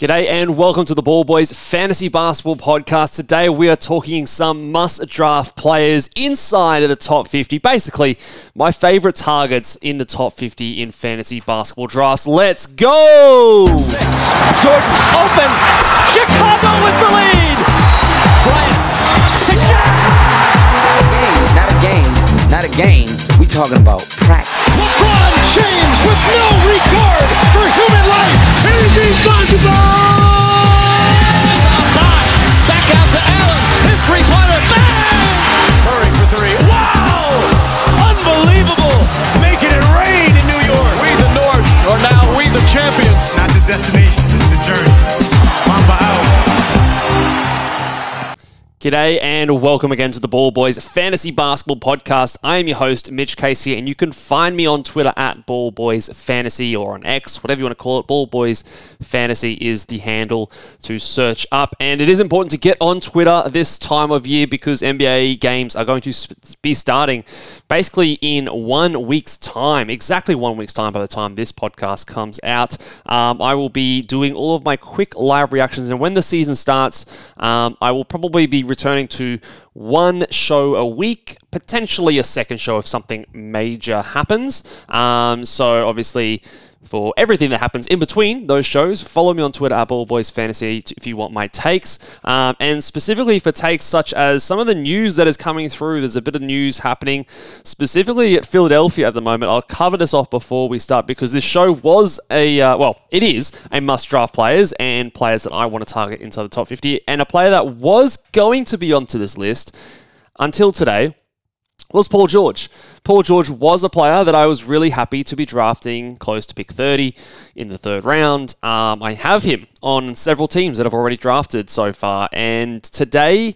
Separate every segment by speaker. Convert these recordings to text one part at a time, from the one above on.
Speaker 1: G'day and welcome to the Ball Boys Fantasy Basketball Podcast. Today we are talking some must-draft players inside of the top 50. Basically, my favourite targets in the top 50 in fantasy basketball drafts. Let's go!
Speaker 2: Jordan open. Chicago with the lead. Bryant to Shaq.
Speaker 3: Not a game. We talking about practice.
Speaker 4: LeBron James with no regard for human life. Anything's possible.
Speaker 2: Back out to Allen. His three-pointer. Bang!
Speaker 4: Murray for three. Wow! Unbelievable. Making it rain in New York.
Speaker 2: We the North are now we the champions.
Speaker 5: Not the destination, it's the journey. Mamba out.
Speaker 1: G'day and welcome again to the Ball Boys Fantasy Basketball Podcast. I am your host, Mitch Casey, and you can find me on Twitter at Ball Boys Fantasy or on X, whatever you want to call it. Ball Boys Fantasy is the handle to search up. And it is important to get on Twitter this time of year because NBA games are going to be starting basically in 1 week's time, exactly 1 week's time by the time this podcast comes out. I will be doing all of my quick live reactions, and when the season starts, I will probably be returning to one show a week, potentially a second show if something major happens. So obviously, for everything that happens in between those shows, follow me on Twitter at Ball Boys Fantasy if you want my takes. And specifically for takes such as some of the news that is coming through. There's a bit of news happening specifically at Philadelphia at the moment. I'll cover this off before we start because this show was it is a must-draft players and players that I want to target inside the top 50. And a player that was going to be onto this list until today was Paul George. Paul George was a player that I was really happy to be drafting close to pick 30 in the third round. I have him on several teams that I've already drafted so far. And today,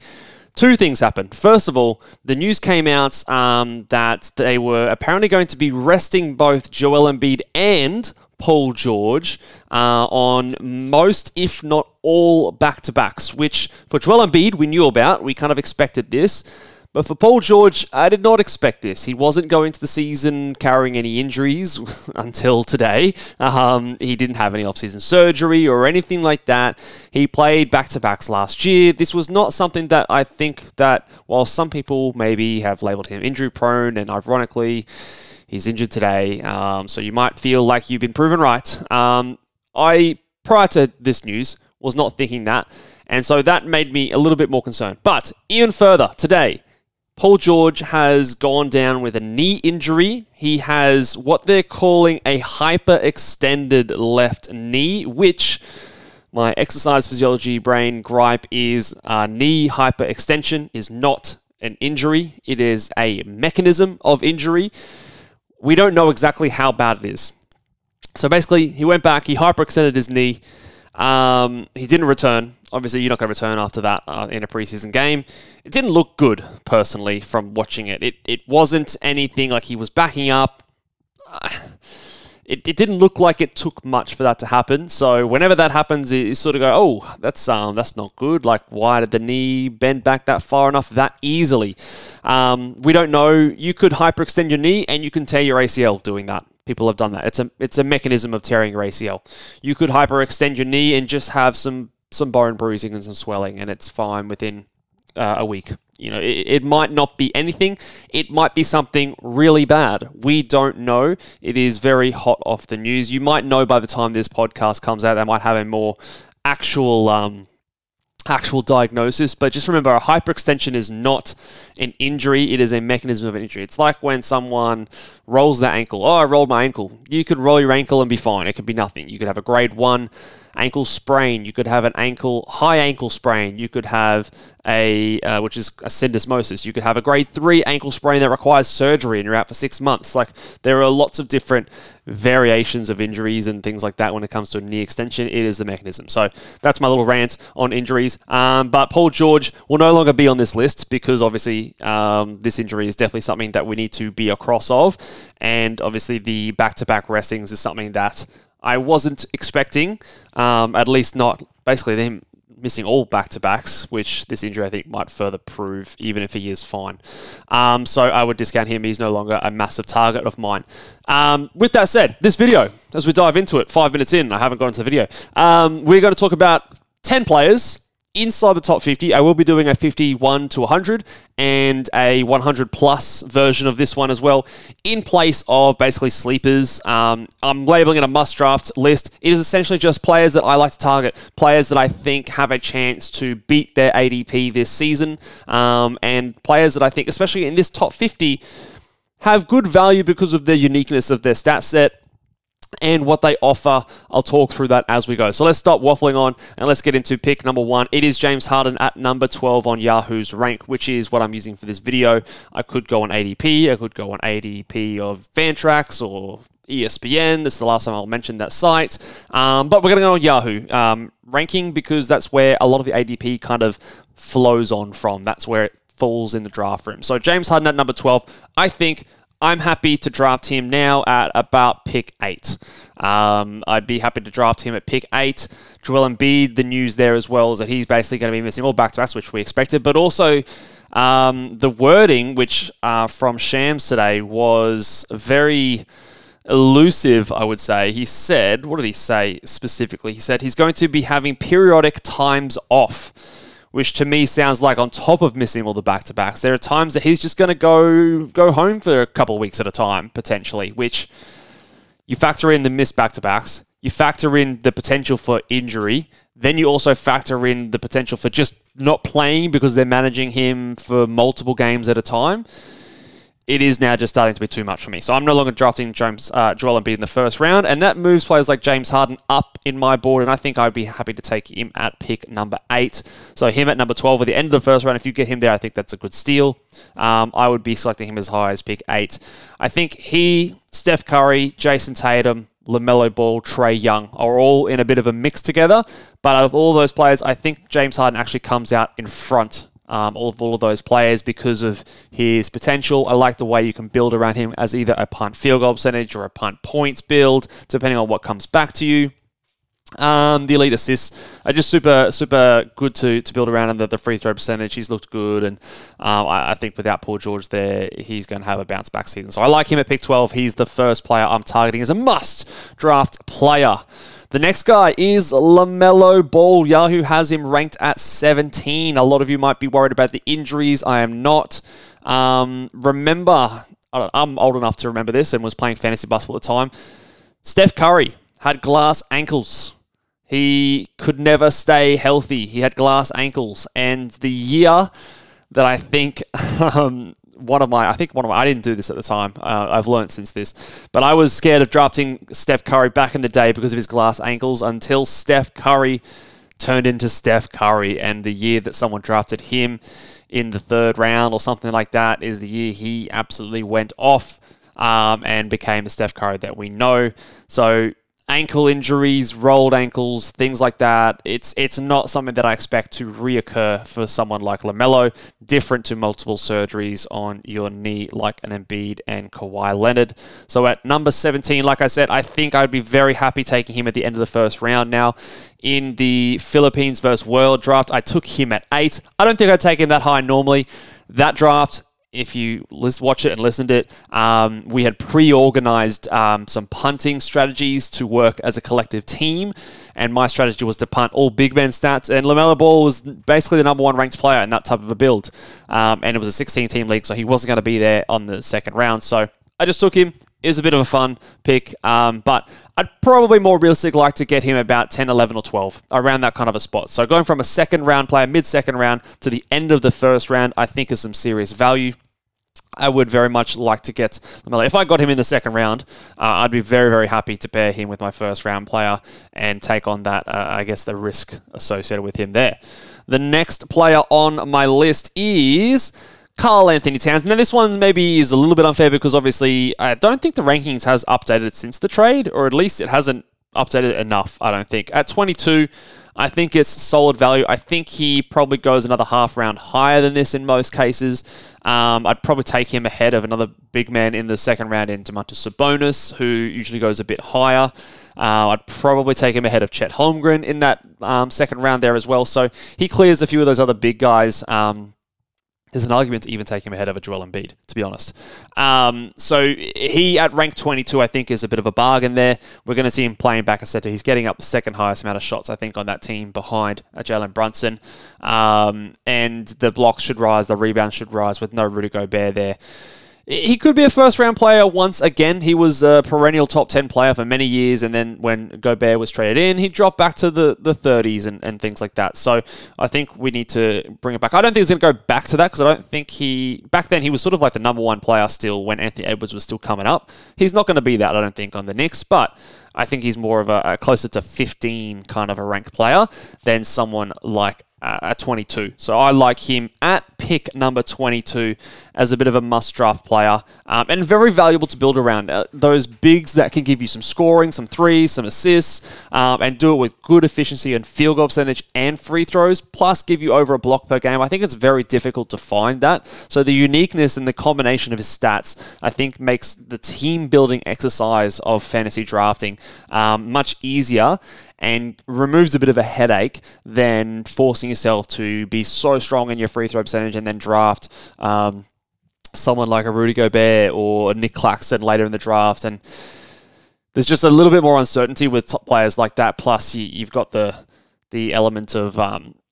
Speaker 1: two things happened. First of all, the news came out that they were apparently going to be resting both Joel Embiid and Paul George on most, if not all, back-to-backs, which for Joel Embiid, we knew about. We kind of expected this. But for Paul George, I did not expect this. He wasn't going to the season carrying any injuries until today. He didn't have any off-season surgery or anything like that. He played back-to-backs last year. This was not something that I think that, while some people maybe have labelled him injury-prone, and ironically, he's injured today, so you might feel like you've been proven right. I, prior to this news, was not thinking that, and so that made me a little bit more concerned. But even further, today, Paul George has gone down with a knee injury. He has what they're calling a hyperextended left knee, which my exercise physiology brain gripe is knee hyperextension is not an injury. It is a mechanism of injury. We don't know exactly how bad it is. So basically, he went back, he hyperextended his knee. He didn't return. Obviously, you're not going to return after that in a preseason game. It didn't look good, personally, from watching it. It wasn't anything like he was backing up. It didn't look like it took much for that to happen. So whenever that happens, you sort of go, oh, that's not good. Like, why did the knee bend back that far enough that easily? We don't know. You could hyperextend your knee and you can tear your ACL doing that. People have done that. It's a mechanism of tearing your ACL. You could hyperextend your knee and just have some bone bruising and some swelling, and it's fine within a week. You know, it might not be anything. It might be something really bad. We don't know. It is very hot off the news. You might know by the time this podcast comes out. They might have a more actual diagnosis, but just remember, a hyperextension is not an injury. It is a mechanism of an injury. It's like when someone rolls their ankle. Oh, I rolled my ankle. You could roll your ankle and be fine. It could be nothing. You could have a grade 1 ankle sprain. You could have an high ankle sprain. You could have which is a syndesmosis. You could have a grade 3 ankle sprain that requires surgery and you're out for 6 months. Like, there are lots of different variations of injuries and things like that when it comes to a knee extension. It is the mechanism. So that's my little rant on injuries. But Paul George will no longer be on this list because obviously this injury is definitely something that we need to be across of. And obviously the back-to-back restings is something that I wasn't expecting, at least not basically them missing all back-to-backs, which this injury I think might further prove, even if he is fine. So I would discount him. He's no longer a massive target of mine. With that said, this video, as we dive into it, 5 minutes in, I haven't gone into the video, we're going to talk about 10 players inside the top 50. I will be doing a 51 to 100 and a 100 plus version of this one as well, in place of basically sleepers. I'm labeling it a must draft list. It is essentially just players that I like to target, players that I think have a chance to beat their ADP this season, and players that I think, especially in this top 50, have good value because of the uniqueness of their stat set and what they offer. I'll talk through that as we go. So let's stop waffling on and let's get into pick number 1. It is James Harden at number 12 on Yahoo's rank, which is what I'm using for this video. I could go on ADP, I could go on ADP of Fantrax or ESPN. This is the last time I'll mention that site. But we're going to go on Yahoo ranking because that's where a lot of the ADP kind of flows on from. That's where it falls in the draft room. So James Harden at number 12, I think I'm happy to draft him now at about pick 8. I'd be happy to draft him at pick 8. Joel Embiid, the news there as well is that he's basically going to be missing all back-to-backs, which we expected, but also the wording, which from Shams today, was very elusive, I would say. He said, what did he say specifically? He said he's going to be having periodic times off, which to me sounds like on top of missing all the back-to-backs. There are times that he's just going to go home for a couple of weeks at a time, potentially, which you factor in the missed back-to-backs, you factor in the potential for injury, then you also factor in the potential for just not playing because they're managing him for multiple games at a time. It is now just starting to be too much for me. So I'm no longer drafting Joel Embiid in the first round, and that moves players like James Harden up in my board, and I think I'd be happy to take him at pick number 8. So him at number 12 at the end of the first round, if you get him there, I think that's a good steal. I would be selecting him as high as pick 8. I think he, Steph Curry, Jason Tatum, LaMelo Ball, Trae Young are all in a bit of a mix together, but out of all those players, I think James Harden actually comes out in front all of those players because of his potential. I like the way you can build around him as either a punt field goal percentage or a punt points build, depending on what comes back to you. The elite assists are just super good to build around, and the free throw percentage, he's looked good, and I think without Paul George there, he's going to have a bounce back season. So I like him at pick 12. He's the first player I'm targeting as a must draft player. The next guy is LaMelo Ball. Yahoo has him ranked at 17. A lot of you might be worried about the injuries. I am not. Remember, I'm old enough to remember this and was playing fantasy basketball at the time. Steph Curry had glass ankles. He could never stay healthy. He had glass ankles. And the year that I think... I didn't do this at the time. I've learned since this. But I was scared of drafting Steph Curry back in the day because of his glass ankles until Steph Curry turned into Steph Curry. And the year that someone drafted him in the 3rd round or something like that is the year he absolutely went off and became the Steph Curry that we know. So ankle injuries, rolled ankles, things like that. It's not something that I expect to reoccur for someone like LaMelo, different to multiple surgeries on your knee like an Embiid and Kawhi Leonard. So at number 17, like I said, I think I'd be very happy taking him at the end of the first round. Now, in the Philippines versus World draft, I took him at 8. I don't think I'd take him that high normally. That draft, if you watch it and listen to it, we had pre-organized some punting strategies to work as a collective team, and my strategy was to punt all big man stats, and LaMelo Ball was basically the number 1 ranked player in that type of a build, and it was a 16-team league, so he wasn't going to be there on the second round, so I just took him. It was a bit of a fun pick, but I'd probably more realistically like to get him about 10, 11, or 12, around that kind of a spot. So going from a second round player, mid-second round, to the end of the first round, I think is some serious value. I would very much like to get LaMelo. If I got him in the second round, I'd be very, very happy to pair him with my first round player and take on that, I guess, the risk associated with him there. The next player on my list is Karl Anthony Towns. Now, this one maybe is a little bit unfair because obviously I don't think the rankings has updated since the trade, or at least it hasn't updated enough, I don't think. At 22, I think it's solid value. I think he probably goes another half round higher than this in most cases. I'd probably take him ahead of another big man in the second round in Domantas Sabonis, who usually goes a bit higher. I'd probably take him ahead of Chet Holmgren in that second round there as well. So he clears a few of those other big guys. There's an argument to even take him ahead of a Joel Embiid, to be honest. So he, at rank 22, I think is a bit of a bargain there. We're going to see him playing back a center. He's getting up the second highest amount of shots, I think, on that team behind Jalen Brunson. And the blocks should rise, the rebounds should rise with no Rudy Gobert there. He could be a first-round player once again. He was a perennial top 10 player for many years, and then when Gobert was traded in, he dropped back to the 30s and things like that. So I think we need to bring it back. I don't think he's going to go back to that because I don't think back then he was sort of like the number one player still when Anthony Edwards was still coming up. He's not going to be that, I don't think, on the Knicks, but I think he's more of a closer to 15 kind of a ranked player than someone like at 22. So I like him at pick number 22 as a bit of a must-draft player and very valuable to build around. Those bigs that can give you some scoring, some threes, some assists, and do it with good efficiency and field goal percentage and free throws, plus give you over a block per game. I think it's very difficult to find that. So the uniqueness and the combination of his stats, I think, makes the team-building exercise of fantasy drafting much easier and removes a bit of a headache than forcing yourself to be so strong in your free throw percentage and then draft someone like a Rudy Gobert or Nick Claxton later in the draft. And there's just a little bit more uncertainty with top players like that. Plus, you've got the element of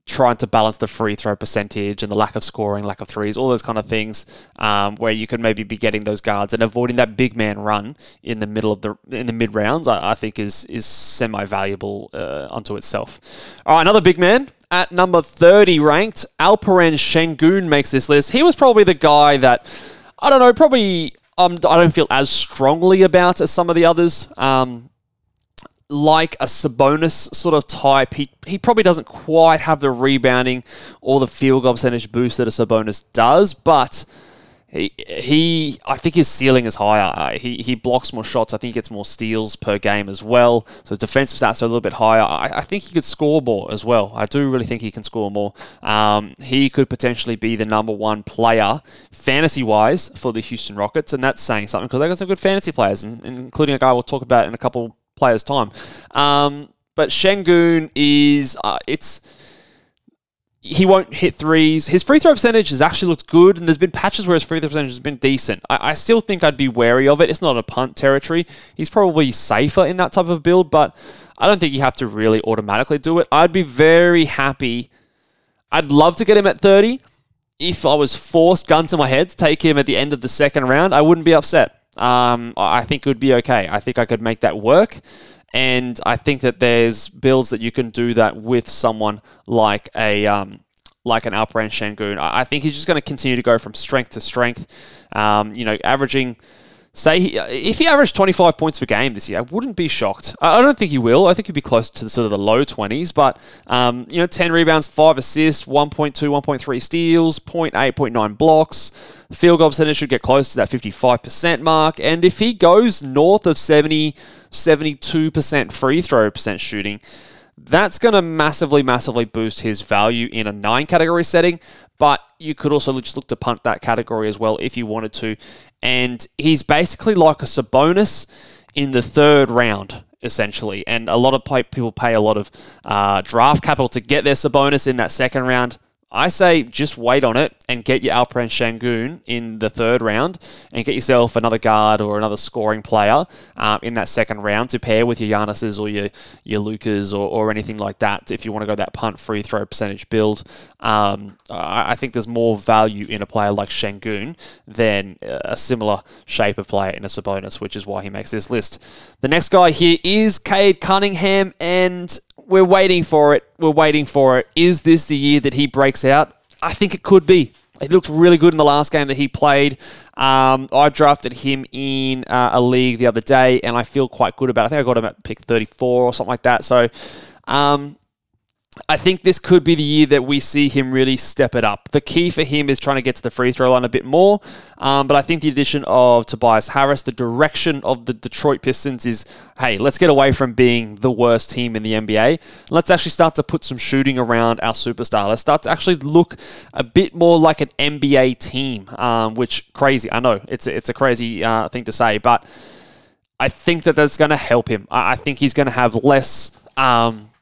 Speaker 1: trying to balance the free throw percentage and the lack of scoring, lack of threes, all those kind of things, where you could maybe be getting those guards and avoiding that big man run in the middle of in the mid rounds. I think is semi valuable unto itself. All right, another big man at number 30 ranked, Alperen Şengün makes this list. He was probably the guy that I don't feel as strongly about as some of the others. Like a Sabonis sort of type, he probably doesn't quite have the rebounding or the field goal percentage boost that a Sabonis does, but I think his ceiling is higher. He blocks more shots. I think he gets more steals per game as well. So defensive stats are a little bit higher. I think he could score more as well. I do really think he can score more. He could potentially be the number one player fantasy-wise for the Houston Rockets, and that's saying something because they got some good fantasy players, including a guy we'll talk about in a couple players' time. But Şengün is... He won't hit threes. His free throw percentage has actually looked good, and there's been patches where his free throw percentage has been decent. I still think I'd be wary of it. It's not a punt territory. He's probably safer in that type of build, but I don't think you have to really automatically do it. I'd be very happy. I'd love to get him at 30. If I was forced, gun to my head, to take him at the end of the second round, I wouldn't be upset. I think it would be okay. I think I could make that work. And I think that there's builds that you can do that with someone like an Alperen Şengün. I think he's just going to continue to go from strength to strength. Averaging, if he averaged 25 points per game this year, I wouldn't be shocked. I don't think he will. I think he'd be close to sort of the low 20s. But 10 rebounds, 5 assists, 1.2, 1.3 steals, 0.8, 0.9 blocks. Field goal percentage should get close to that 55% mark. And if he goes north of 72% free throw percent shooting, that's going to massively, massively boost his value in a 9 category setting. But you could also just look to punt that category as well if you wanted to. And he's basically like a Sabonis in the third round, essentially. And a lot of people pay a lot of draft capital to get their Sabonis in that second round. I say just wait on it and get your Alperen Şengün in the third round and get yourself another guard or another scoring player in that second round to pair with your Giannis's or your Lukas or anything like that if you want to go that punt free throw percentage build. I think there's more value in a player like Şengün than a similar shape of player in a Sabonis, which is why he makes this list. The next guy here is Cade Cunningham, and we're waiting for it. Is this the year that he breaks out? I think it could be. He looked really good in the last game that he played. I drafted him in a league the other day, and I feel quite good about it. I think I got him at pick 34 or something like that. So I think this could be the year that we see him really step it up. The key for him is trying to get to the free throw line a bit more. But I think the addition of Tobias Harris, the direction of the Detroit Pistons is, hey, let's get away from being the worst team in the NBA. Let's actually start to put some shooting around our superstar. Let's start to actually look a bit more like an NBA team, which crazy. I know it's a crazy thing to say, but I think that's going to help him. I think he's going to have less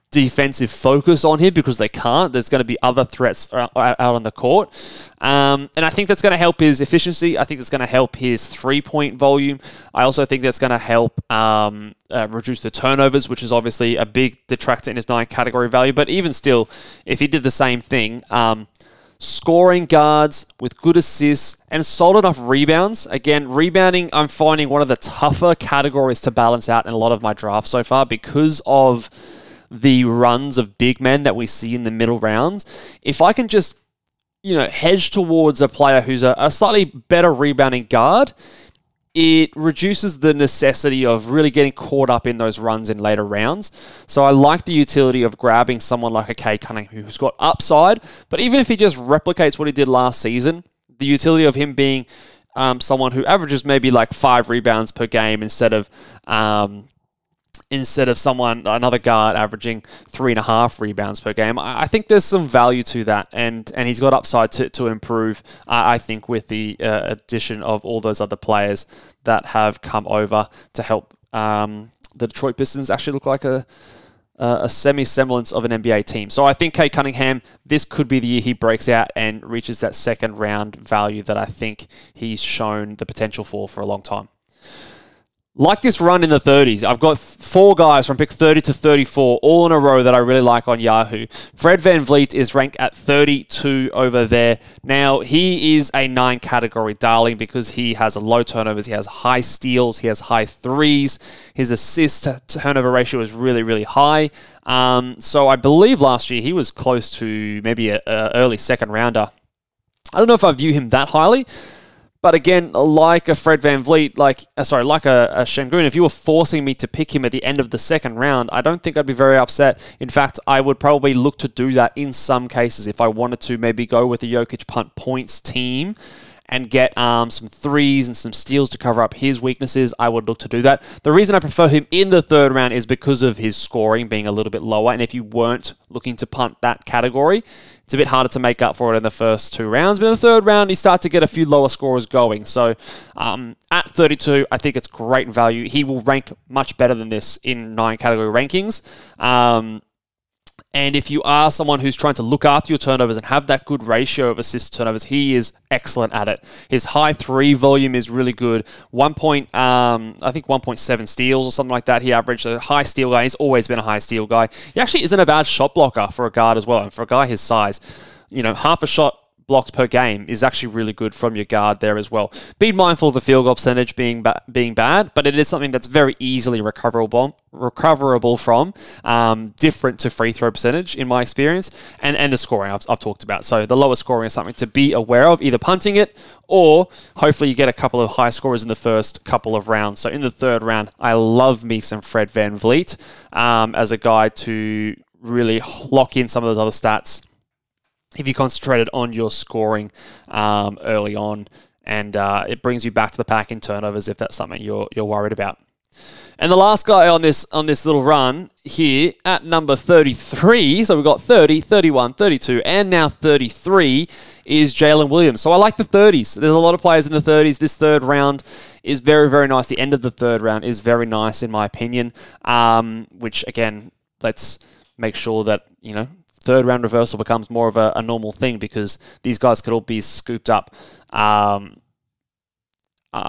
Speaker 1: defensive focus on him because they can't. There's going to be other threats out on the court. And I think that's going to help his efficiency. I think it's going to help his three-point volume. I also think that's going to help reduce the turnovers, which is obviously a big detractor in his 9 category value. But even still, if he did the same thing, scoring guards with good assists and solid enough rebounds. Again, rebounding, I'm finding one of the tougher categories to balance out in a lot of my drafts so far because of the runs of big men that we see in the middle rounds. If I can just, hedge towards a player who's a slightly better rebounding guard, it reduces the necessity of really getting caught up in those runs in later rounds. So I like the utility of grabbing someone like a Cade Cunningham who's got upside, but even if he just replicates what he did last season, the utility of him being someone who averages maybe like 5 rebounds per game instead of another guard averaging 3.5 rebounds per game. I think there's some value to that, and he's got upside to improve, I think, with the addition of all those other players that have come over to help the Detroit Pistons actually look like a semi-semblance of an NBA team. So I think Cade Cunningham, this could be the year he breaks out and reaches that second round value that I think he's shown the potential for a long time. Like this run in the 30s, I've got 4 guys from pick 30 to 34 all in a row that I really like on Yahoo. Fred VanVleet is ranked at 32 over there. Now, he is a 9 category darling because he has a low turnovers, he has high steals, he has high threes. His assist to turnover ratio is really, really high. So I believe last year he was close to maybe an early second rounder. I don't know if I view him that highly. But again, like a Fred VanVleet, like a Şengün, if you were forcing me to pick him at the end of the second round, I don't think I'd be very upset. In fact, I would probably look to do that in some cases if I wanted to maybe go with a Jokic punt points team and get some threes and some steals to cover up his weaknesses. I would look to do that. The reason I prefer him in the third round is because of his scoring being a little bit lower. And if you weren't looking to punt that category, it's a bit harder to make up for it in the first 2 rounds. But in the third round, you start to get a few lower scorers going. So at 32, I think it's great value. He will rank much better than this in 9 category rankings. And if you are someone who's trying to look after your turnovers and have that good ratio of assists to turnovers, he is excellent at it. His high 3 volume is really good. I think 1.7 steals or something like that. He averaged a high steal guy. He's always been a high steal guy. He actually isn't a bad shot blocker for a guard as well. And for a guy his size, half a shot blocks per game is actually really good from your guard there as well. Be mindful of the field goal percentage being bad, but it is something that's very easily recoverable from, different to free throw percentage in my experience, and the scoring I've talked about. So the lower scoring is something to be aware of, either punting it or hopefully you get a couple of high scorers in the first couple of rounds. So in the third round, I love me some Fred VanVleet as a guy to really lock in some of those other stats if you concentrated on your scoring early on, and it brings you back to the pack in turnovers if that's something you're worried about. And the last guy on this little run here at number 33, so we've got 30, 31, 32, and now 33 is Jalen Williams. So I like the 30s. There's a lot of players in the 30s. This third round is very, very nice. The end of the third round is very nice in my opinion, which again, let's make sure that, third round reversal becomes more of a normal thing because these guys could all be scooped up. I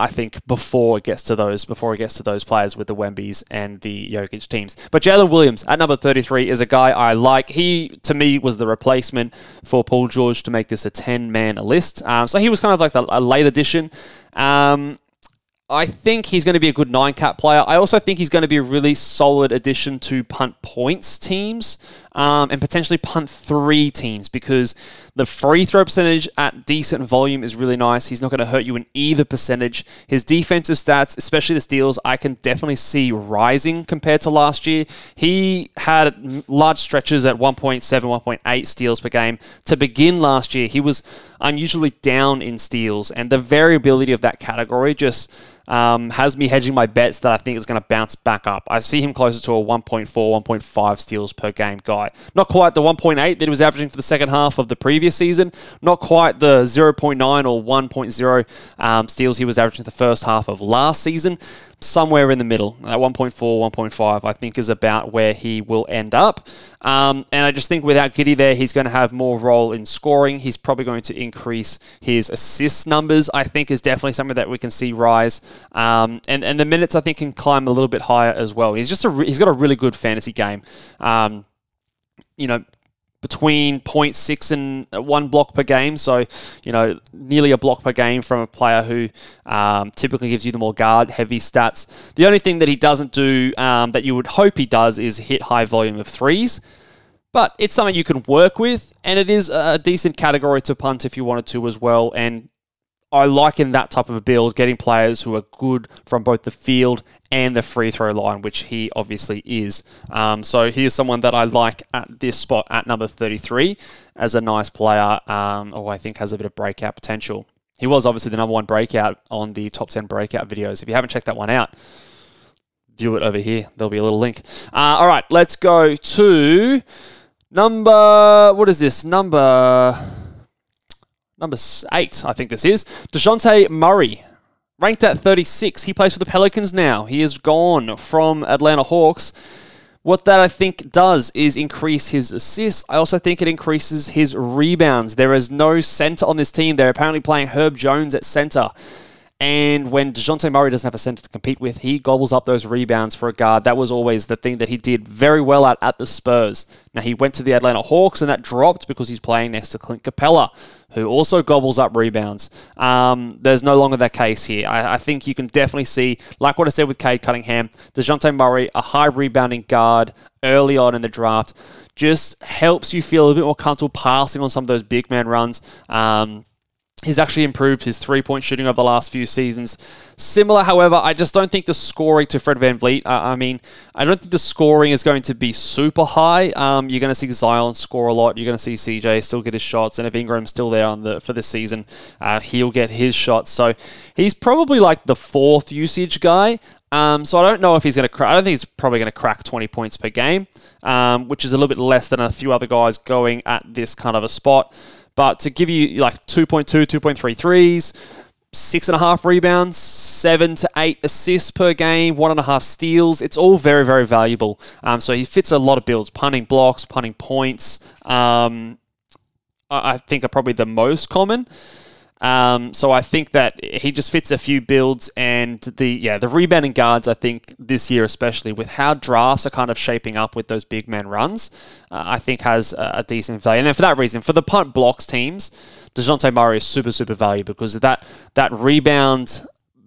Speaker 1: think before it gets to those players with the Wembys and the Jokic teams. But Jalen Williams at number 33 is a guy I like. He, to me, was the replacement for Paul George to make this a 10-man list. So he was kind of like a late addition. I think he's going to be a good 9-cap player. I also think he's going to be a really solid addition to punt points teams. and potentially punt 3 teams, because the free throw percentage at decent volume is really nice. He's not going to hurt you in either percentage. His defensive stats, especially the steals, I can definitely see rising compared to last year. He had large stretches at 1.7, 1.8 steals per game. To begin last year, he was unusually down in steals, and the variability of that category just has me hedging my bets that I think is going to bounce back up. I see him closer to a 1.4, 1.5 steals per game guy. Not quite the 1.8 that he was averaging for the second half of the previous season. Not quite the 0.9 or 1.0 steals he was averaging the first half of last season. Somewhere in the middle, at 1.4, 1.5, I think is about where he will end up. And I just think without Giddey there, he's going to have more role in scoring. He's probably going to increase his assist numbers, I think, is definitely something that we can see rise. And the minutes, I think, can climb a little bit higher as well. He's got a really good fantasy game. Between 0.6 and 1 block per game. So, nearly a block per game from a player who typically gives you the more guard-heavy stats. The only thing that he doesn't do that you would hope he does is hit high volume of threes. But it's something you can work with, and it is a decent category to punt if you wanted to as well. And I like in that type of a build getting players who are good from both the field and the free throw line, which he obviously is. So here's someone that I like at this spot at number 33 as a nice player, who I think has a bit of breakout potential. He was obviously the number 1 breakout on the top 10 breakout videos. If you haven't checked that one out, view it over here. There'll be a little link. All right, let's go to number 8, I think this is. DeJounte Murray, ranked at 36. He plays for the Pelicans now. He is gone from Atlanta Hawks. What that I think does is increase his assists. I also think it increases his rebounds. There is no center on this team. They're apparently playing Herb Jones at center. And when DeJounte Murray doesn't have a center to compete with, he gobbles up those rebounds for a guard. That was always the thing that he did very well at the Spurs. Now, he went to the Atlanta Hawks, and that dropped because he's playing next to Clint Capella, who also gobbles up rebounds. There's no longer that case here. I think you can definitely see, like what I said with Cade Cunningham, DeJounte Murray, a high rebounding guard early on in the draft, just helps you feel a bit more comfortable passing on some of those big man runs. He's actually improved his three-point shooting over the last few seasons. Similar, however, I just don't think the scoring to Fred VanVleet, I don't think the scoring is going to be super high. You're going to see Zion score a lot. You're going to see CJ still get his shots. And if Ingram's still there for this season, he'll get his shots. So he's probably like the 4th usage guy. So I don't know if he's going to crack. I don't think he's probably going to crack 20 points per game, which is a little bit less than a few other guys going at this kind of a spot. But to give you like 2.2, 2.3 threes, 6.5 rebounds, 7 to 8 assists per game, 1.5 steals, it's all very, very valuable. So he fits a lot of builds, punting blocks, punting points, I think are probably the most common. So I think that he just fits a few builds, and the rebounding guards, I think this year especially with how drafts are kind of shaping up with those big man runs, I think has a decent value. And then for that reason, for the punt blocks teams, DeJounte Murray is super, super valuable because that rebound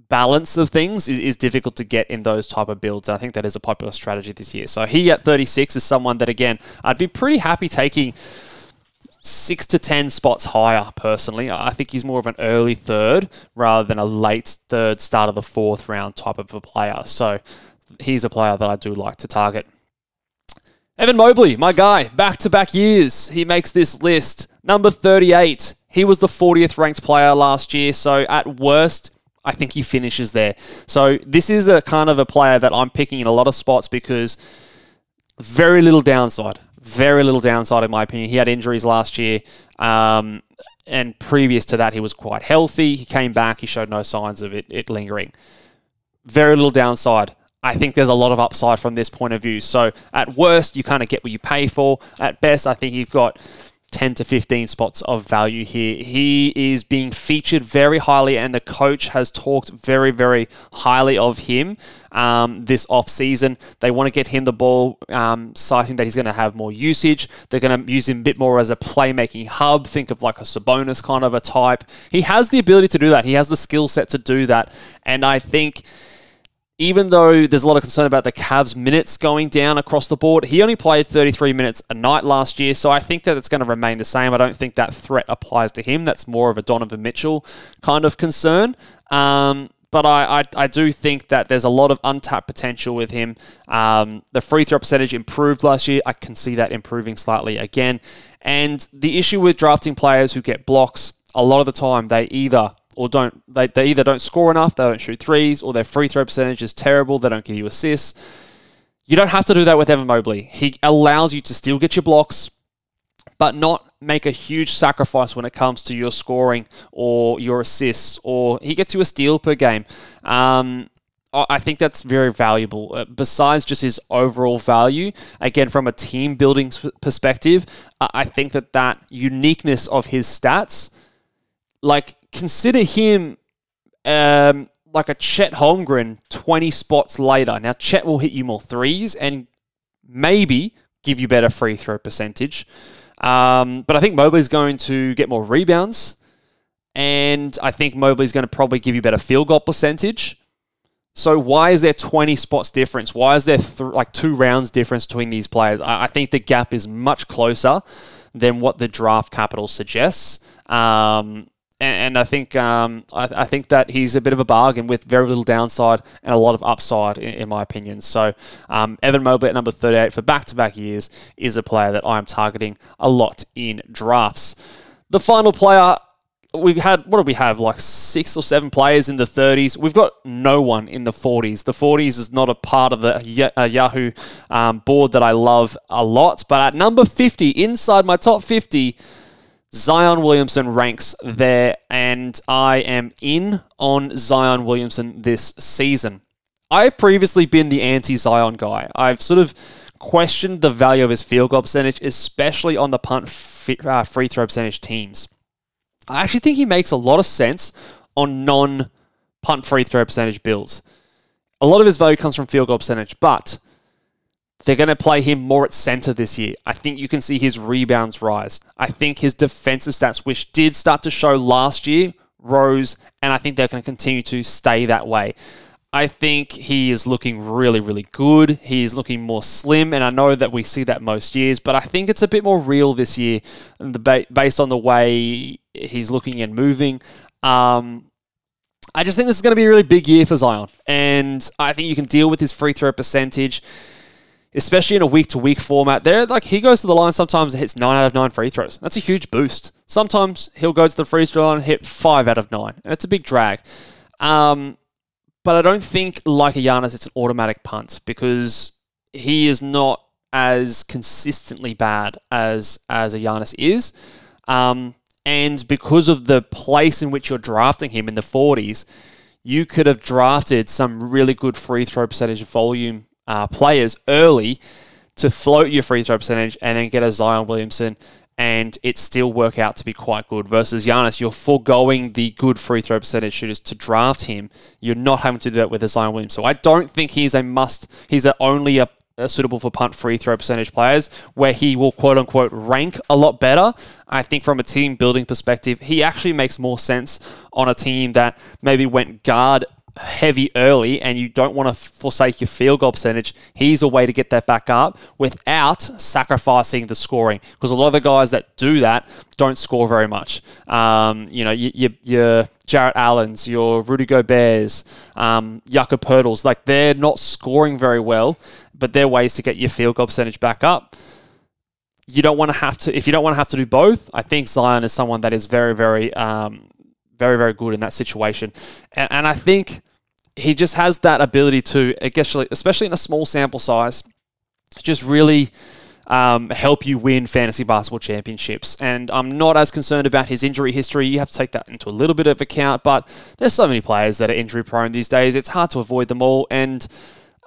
Speaker 1: balance of things is difficult to get in those type of builds. And I think that is a popular strategy this year. So he at 36 is someone that, again, I'd be pretty happy taking 6 to 10 spots higher, personally. I think he's more of an early 3rd rather than a late 3rd, start of the 4th round type of a player. So he's a player that I do like to target. Evan Mobley, my guy, back-to-back years. He makes this list. Number 38. He was the 40th ranked player last year. So at worst, I think he finishes there. So this is a kind of a player that I'm picking in a lot of spots because very little downside. Very little downside, in my opinion. He had injuries last year, and previous to that, he was quite healthy. He came back. He showed no signs of it lingering. Very little downside. I think there's a lot of upside from this point of view. So at worst, you kind of get what you pay for. At best, I think you've got 10 to 15 spots of value here. He is being featured very highly, and the coach has talked very, very highly of him this off-season. They want to get him the ball, citing that he's going to have more usage. They're going to use him a bit more as a playmaking hub. Think of like a Sabonis kind of a type. He has the ability to do that. He has the skill set to do that. And I think even though there's a lot of concern about the Cavs' minutes going down across the board, he only played 33 minutes a night last year, so I think that it's going to remain the same. I don't think that threat applies to him. That's more of a Donovan Mitchell kind of concern. But I do think that there's a lot of untapped potential with him. The free throw percentage improved last year. I can see that improving slightly again. And the issue with drafting players who get blocks, a lot of the time they either don't score enough, they don't shoot threes, or their free throw percentage is terrible, they don't give you assists. You don't have to do that with Evan Mobley. He allows you to still get your blocks, but not make a huge sacrifice when it comes to your scoring or your assists, or he gets you a steal per game. I think that's very valuable. Besides just his overall value, again, from a team building perspective, I think that uniqueness of his stats, like, consider him like a Chet Holmgren 20 spots later. Now, Chet will hit you more threes and maybe give you better free throw percentage. But I think Mobley's going to get more rebounds, and I think Mobley's going to probably give you better field goal percentage. So why is there 20 spots difference? Why is there 2 rounds difference between these players? I think the gap is much closer than what the draft capital suggests. And I think that he's a bit of a bargain with very little downside and a lot of upside, in my opinion. So Evan Mobley at number 38 for back-to-back years is a player that I'm targeting a lot in drafts. The final player, we had, what do we have, like 6 or 7 players in the 30s. We've got no one in the 40s. The 40s is not a part of the Yahoo board that I love a lot. But at number 50, inside my top 50, Zion Williamson ranks there, and I am in on Zion Williamson this season. I've previously been the anti-Zion guy. I've sort of questioned the value of his field goal percentage, especially on the punt free throw percentage teams. I actually think he makes a lot of sense on non-punt free throw percentage builds. A lot of his value comes from field goal percentage, but they're going to play him more at center this year. I think you can see his rebounds rise. I think his defensive stats, which did start to show last year, rose, and I think they're going to continue to stay that way. I think he is looking really, really good. He is looking more slim, and I know that we see that most years, but I think it's a bit more real this year based on the way he's looking and moving. I just think this is going to be a really big year for Zion, and I think you can deal with his free throw percentage, especially in a week-to-week format. He goes to the line sometimes and hits 9 out of 9 free throws. That's a huge boost. Sometimes he'll go to the free throw line and hit 5 out of 9, and it's a big drag. But I don't think, like a Giannis, it's an automatic punt, because he is not as consistently bad as a Giannis is. And because of the place in which you're drafting him in the 40s, you could have drafted some really good free throw percentage volume players early to float your free throw percentage and then get a Zion Williamson, and it still work out to be quite good. Versus Giannis, you're foregoing the good free throw percentage shooters to draft him. You're not having to do that with a Zion Williamson. So I don't think he's a must. He's only a suitable for punt free throw percentage players, where he will quote unquote rank a lot better. I think from a team building perspective, he actually makes more sense on a team that maybe went guard heavy early and you don't want to forsake your field goal percentage. He's a way to get that back up without sacrificing the scoring, because a lot of the guys that do that don't score very much. Your Jarrett Allens, your Rudy Gobert's, Jakob Poeltl's, like, they're not scoring very well, but they're ways to get your field goal percentage back up. You don't want to have to, if you don't want to have to do both, I think Zion is someone that is very, very, very, very good in that situation. And I think he just has that ability to, especially in a small sample size, just really help you win fantasy basketball championships. And I'm not as concerned about his injury history. You have to take that into a little bit of account, but there's so many players that are injury prone these days. It's hard to avoid them all. And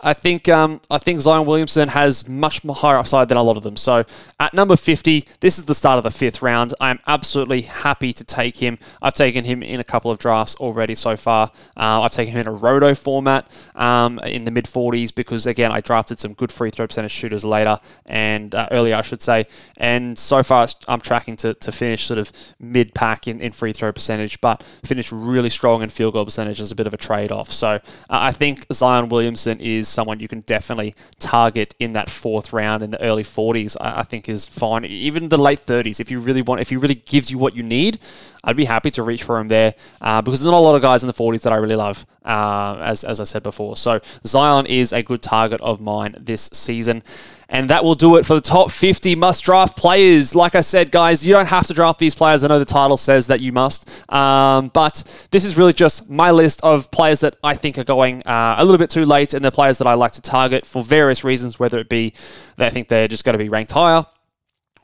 Speaker 1: I think Zion Williamson has much more higher upside than a lot of them. So at number 50, this is the start of the 5th round. I'm absolutely happy to take him. I've taken him in a couple of drafts already so far. I've taken him in a roto format in the mid-40s because, again, I drafted some good free throw percentage shooters later and earlier, I should say. And so far, I'm tracking to finish sort of mid-pack in free throw percentage, but finish really strong in field goal percentage as a bit of a trade-off. So I think Zion Williamson is someone you can definitely target in that 4th round in the early 40s. I think is fine. Even the late 30s, if he really gives you what you need, I'd be happy to reach for him there because there's not a lot of guys in the 40s that I really love, as I said before. So Zion is a good target of mine this season. And that will do it for the top 50 must-draft players. Like I said, guys, you don't have to draft these players. I know the title says that you must. But this is really just my list of players that I think are going a little bit too late and the players that I like to target for various reasons, whether it be that I think they're just going to be ranked higher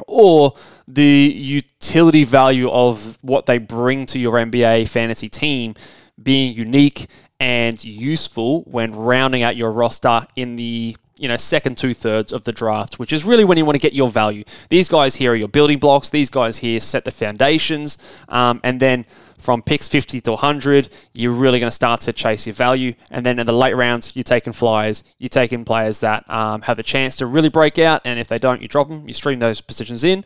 Speaker 1: or the utility value of what they bring to your NBA fantasy team being unique and useful when rounding out your roster in the second 2/3 of the draft, which is really when you want to get your value. These guys here are your building blocks. These guys here set the foundations. And then from picks 50 to 100, you're really going to start to chase your value. And then in the late rounds, you're taking flyers. You're taking players that have a chance to really break out. And if they don't, you drop them. You stream those positions in.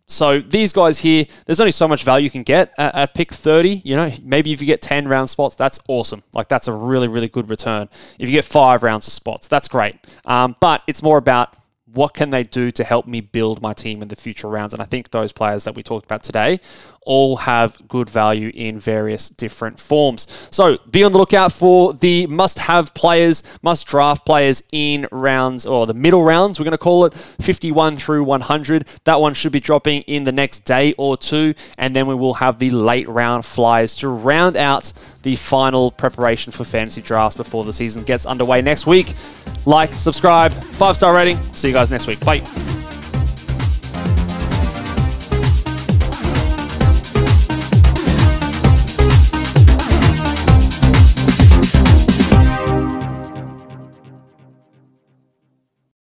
Speaker 1: So these guys here, there's only so much value you can get at pick 30. Maybe if you get 10 round spots, that's awesome. Like, that's a really, really good return. If you get 5 rounds of spots, that's great. But it's more about what can they do to help me build my team in the future rounds. And I think those players that we talked about today all have good value in various different forms. So be on the lookout for the must-have players, must-draft players in rounds, or the middle rounds, we're going to call it, 51 through 100. That one should be dropping in the next day or two, and then we will have the late round flyers to round out the final preparation for fantasy drafts before the season gets underway next week. Like, subscribe, 5-star rating. See you guys next week. Bye.